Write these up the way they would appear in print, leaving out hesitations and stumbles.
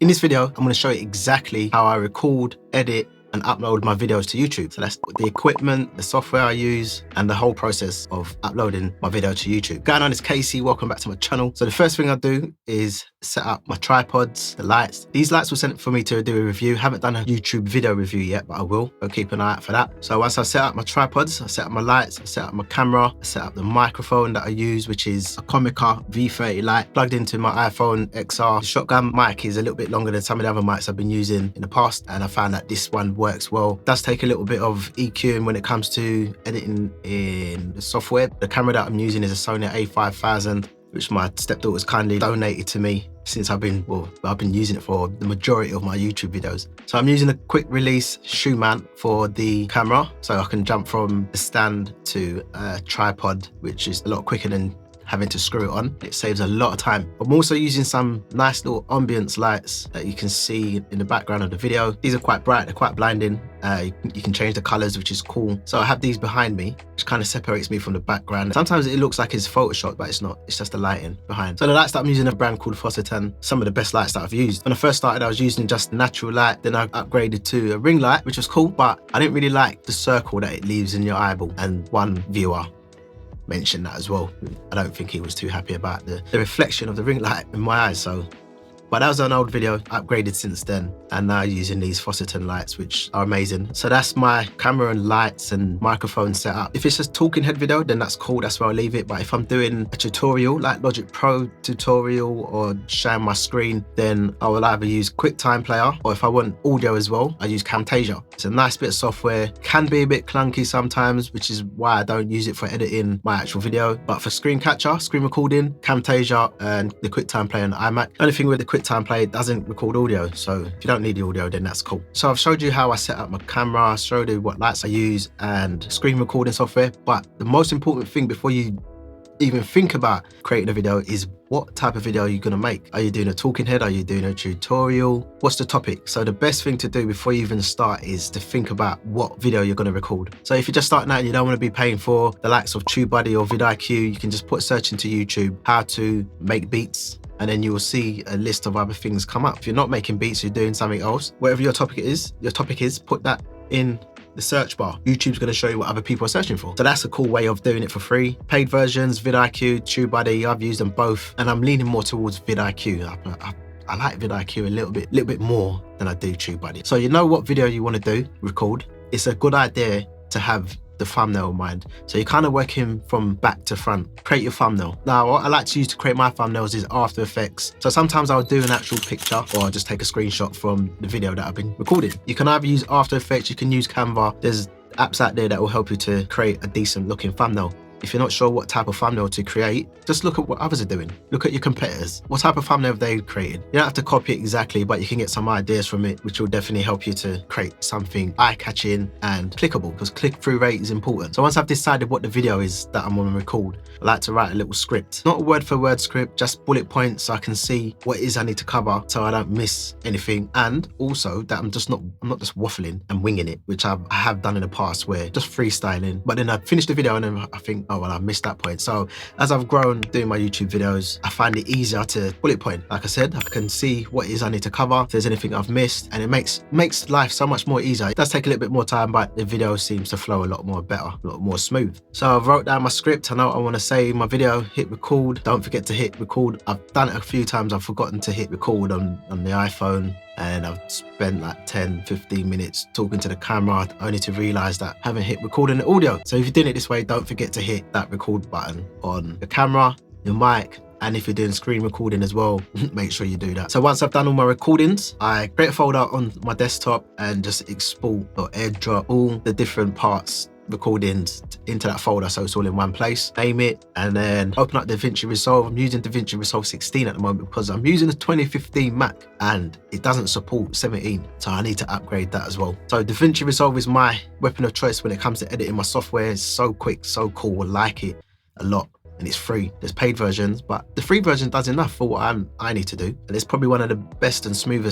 In this video, I'm going to show you exactly how I record, edit, and upload my videos to YouTube. So that's the equipment, the software I use, and the whole process of uploading my video to YouTube. Going on, it's Casey, welcome back to my channel. So the first thing I do is set up my tripods, the lights. These lights were sent for me to do a review. Haven't done a YouTube video review yet, but I will. So keep an eye out for that. So once I set up my tripods, I set up my lights, I set up my camera, I set up the microphone that I use, which is a Comica V30 light plugged into my iPhone XR. The shotgun mic is a little bit longer than some of the other mics I've been using in the past, and I found that this one works well. It does take a little bit of EQing when it comes to editing in the software. The camera that I'm using is a Sony A5000, which my stepdaughter's kindly donated to me since I've been using it for the majority of my YouTube videos. So I'm using a quick release shoe mount for the camera, so I can jump from the stand to a tripod, which is a lot quicker than having to screw it on. It saves a lot of time. I'm also using some nice little ambience lights that you can see in the background of the video. These are quite bright, they're quite blinding. You can change the colors, which is cool. So I have these behind me, which kind of separates me from the background. Sometimes it looks like it's Photoshop, but it's not. It's just the lighting behind. So the lights that I'm using are a brand called Fosseton. Some of the best lights that I've used. When I first started, I was using just natural light. Then I upgraded to a ring light, which was cool, but I didn't really like the circle that it leaves in your eyeball. And one viewer mentioned that as well. I don't think he was too happy about the reflection of the ring light in my eyes. But that was an old video, upgraded since then, and now using these Fosseton lights, which are amazing. So that's my camera and lights and microphone setup. If it's just talking head video, then that's cool, that's where I leave it. But if I'm doing a tutorial, like Logic Pro tutorial or showing my screen, then I will either use QuickTime Player, or if I want audio as well, I use Camtasia. It's a nice bit of software, can be a bit clunky sometimes, which is why I don't use it for editing my actual video. But for screen capture, screen recording, Camtasia and the QuickTime Player on the iMac. Only thing with the QuickTime Player, it doesn't record audio, so if you don't need the audio, then that's cool. So I've showed you how I set up my camera, I showed you what lights I use and screen recording software, but the most important thing before you even think about creating a video is what type of video are you going to make? Are you doing a talking head? Are you doing a tutorial? What's the topic? So the best thing to do before you even start is to think about what video you're going to record. So if you're just starting out and you don't want to be paying for the likes of TubeBuddy or VIDIQ, you can just put a search into YouTube, how to make beats, and then you will see a list of other things come up. If you're not making beats, you're doing something else, whatever your topic is, put that in the search bar. YouTube's going to show you what other people are searching for. So that's a cool way of doing it for free. Paid versions, VIDIQ, TubeBuddy, I've used them both, and I'm leaning more towards VIDIQ. I like VIDIQ a little bit more than I do TubeBuddy. So you know what video you want to do, record. It's a good idea to have the thumbnail in mind. So you're kind of working from back to front. Create your thumbnail. Now, what I like to use to create my thumbnails is After Effects. So sometimes I'll do an actual picture, or I'll just take a screenshot from the video that I've been recording. You can either use After Effects, you can use Canva. There's apps out there that will help you to create a decent looking thumbnail. If you're not sure what type of thumbnail to create, just look at what others are doing. Look at your competitors. What type of thumbnail have they created? You don't have to copy it exactly, but you can get some ideas from it, which will definitely help you to create something eye-catching and clickable, because click-through rate is important. So once I've decided what the video is that I'm going to record, I like to write a little script. Not a word-for-word script, just bullet points so I can see what it is I need to cover so I don't miss anything. And also that I'm not just waffling and winging it, which I have done in the past, where just freestyling. But then I finish the video and then I think, oh, well, I missed that point. So as I've grown doing my YouTube videos, I find it easier to bullet point. Like I said, I can see what it is I need to cover, if there's anything I've missed, and it makes life so much more easier. It does take a little bit more time, but the video seems to flow a lot more better, a lot more smooth. So I've wrote down my script. I know what I want to say in my video, hit record. Don't forget to hit record. I've done it a few times. I've forgotten to hit record on the iPhone, and I've spent like 10-15 minutes talking to the camera only to realize that I haven't hit record on the audio. So if you're doing it this way, don't forget to hit that record button on the camera, your mic, and if you're doing screen recording as well, make sure you do that. So once I've done all my recordings, I create a folder on my desktop and just export or airdrop all the different parts, recordings, into that folder, so it's all in one place. Name it, and then open up DaVinci Resolve. I'm using DaVinci Resolve 16 at the moment because I'm using a 2015 Mac and it doesn't support 17, so I need to upgrade that as well. So DaVinci Resolve is my weapon of choice when it comes to editing my software. It's so quick, so cool. I like it a lot. And it's free. There's paid versions, but the free version does enough for what I need to do. And it's probably one of the best and smooth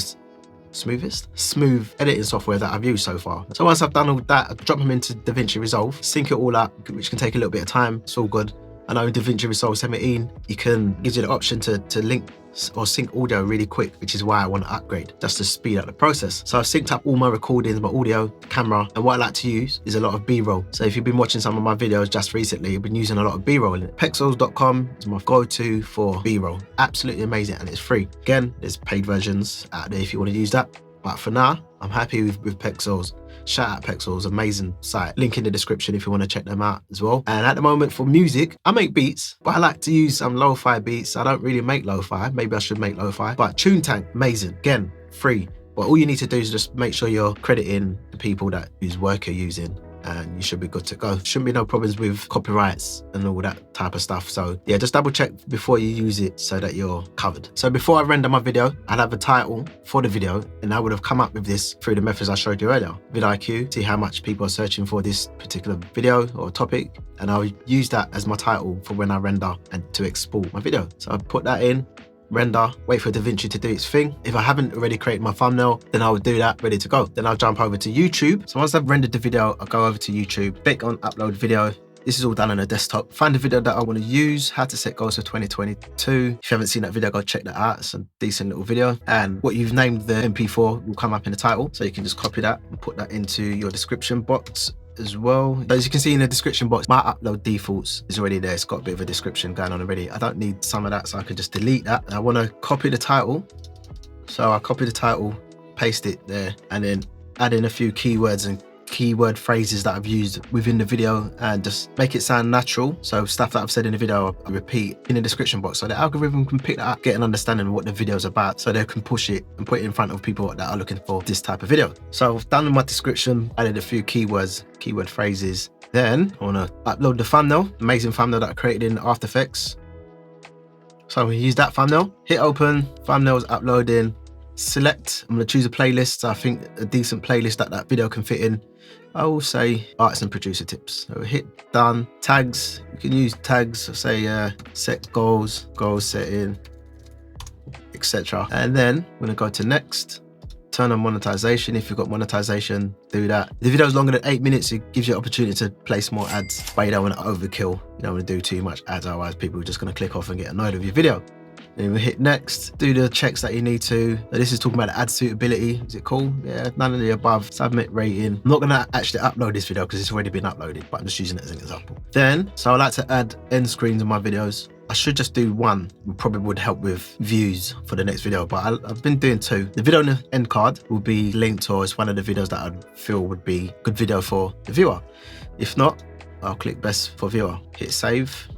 editing software that I've used so far. So once I've done all that, I drop them into DaVinci Resolve, sync it all up, which can take a little bit of time. It's all good. I know in DaVinci Resolve 17, gives you the option to link or sync audio really quick, which is why I want to upgrade, just to speed up the process. So I've synced up all my recordings, my audio, camera, and what I like to use is a lot of B-roll. So if you've been watching some of my videos just recently, I've been using a lot of B-roll in it. Pexels.com is my go-to for B-roll. Absolutely amazing, and it's free. Again, there's paid versions out there if you want to use that. But for now, I'm happy with Pexels. Shout out Pexels, amazing site. Link in the description if you want to check them out as well. And at the moment for music, I make beats, but I like to use some lo-fi beats. I don't really make lo-fi. Maybe I should make lo-fi. But TuneTank, amazing. Again, free. But all you need to do is just make sure you're crediting the people whose work you're using, and you should be good to go. Shouldn't be no problems with copyrights and all that type of stuff. So yeah, just double check before you use it so that you're covered. So before I render my video, I'd have a title for the video, and I would have come up with this through the methods I showed you earlier. VidIQ, see how much people are searching for this particular video or topic, and I'll use that as my title for when I render and to export my video. So I'll put that in, render, wait for DaVinci to do its thing. If I haven't already created my thumbnail, then I would do that, ready to go. Then I'll jump over to YouTube. So once I've rendered the video, I'll go over to YouTube, click on upload video. This is all done on a desktop. Find the video that I want to use, how to set goals for 2022. If you haven't seen that video, go check that out. It's a decent little video. And what you've named the MP4 will come up in the title. So you can just copy that and put that into your description box as well. As you can see in the description box, my upload defaults is already there. It's got a bit of a description going on already. I don't need some of that, so I can just delete that. And I want to copy the title. So I copy the title, paste it there, and then add in a few keywords and keyword phrases that I've used within the video, and just make it sound natural. So stuff that I've said in the video, I repeat in the description box, so the algorithm can pick that up, get an understanding of what the video is about, so they can push it and put it in front of people that are looking for this type of video. So I've done my description, added a few keywords, keyword phrases. Then I want to upload the thumbnail, amazing thumbnail that I created in After Effects. So I'm going to use that thumbnail, hit open, thumbnails uploading, select, I'm going to choose a playlist. I think a decent playlist that video can fit in. I will say artists and producer tips. So hit done. Tags, you can use tags, say set goals, goal setting, etc. And then I'm going to go to next. Turn on monetization. If you've got monetization, do that. If the video is longer than 8 minutes, it gives you an opportunity to place more ads, but you don't want to overkill. You don't want to do too much ads, otherwise people are just going to click off and get annoyed with your video. Then we hit next, do the checks that you need to. So this is talking about ad suitability. Is it cool? Yeah, none of the above. Submit rating. I'm not gonna actually upload this video because it's already been uploaded, but I'm just using it as an example. Then, so I like to add end screens in my videos. I should just do one, probably would help with views for the next video, but I've been doing two. The video on the end card will be linked, or it's one of the videos that I feel would be a good video for the viewer. If not, I'll click best for viewer. Hit save,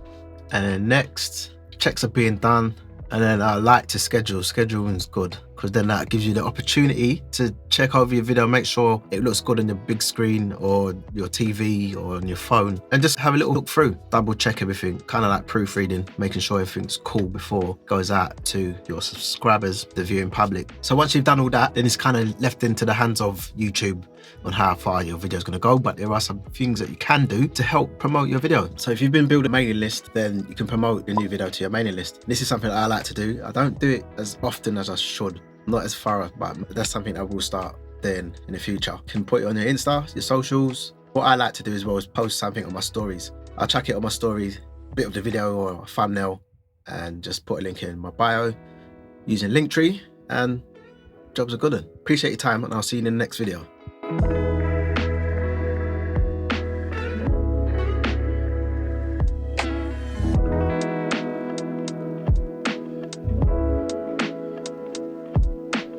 and then next, checks are being done. And then I like to schedule. Scheduling's good because then that gives you the opportunity to check over your video, make sure it looks good on your big screen or your TV or on your phone, and just have a little look through, double check everything, kind of like proofreading, making sure everything's cool before it goes out to your subscribers, the viewing public. So once you've done all that, then it's kind of left into the hands of YouTube on how far your video is going to go, but there are some things that you can do to help promote your video. So if you've been building a mailing list, then you can promote the new video to your mailing list. This is something that I like to do. I don't do it as often as I should, not as thorough, but that's something I will start doing in the future. You can put it on your Insta, your socials. What I like to do as well is post something on my stories. I'll chuck it on my stories, a bit of the video or a thumbnail, and just put a link in my bio using Linktree, and jobs are good. Appreciate your time, and I'll see you in the next video.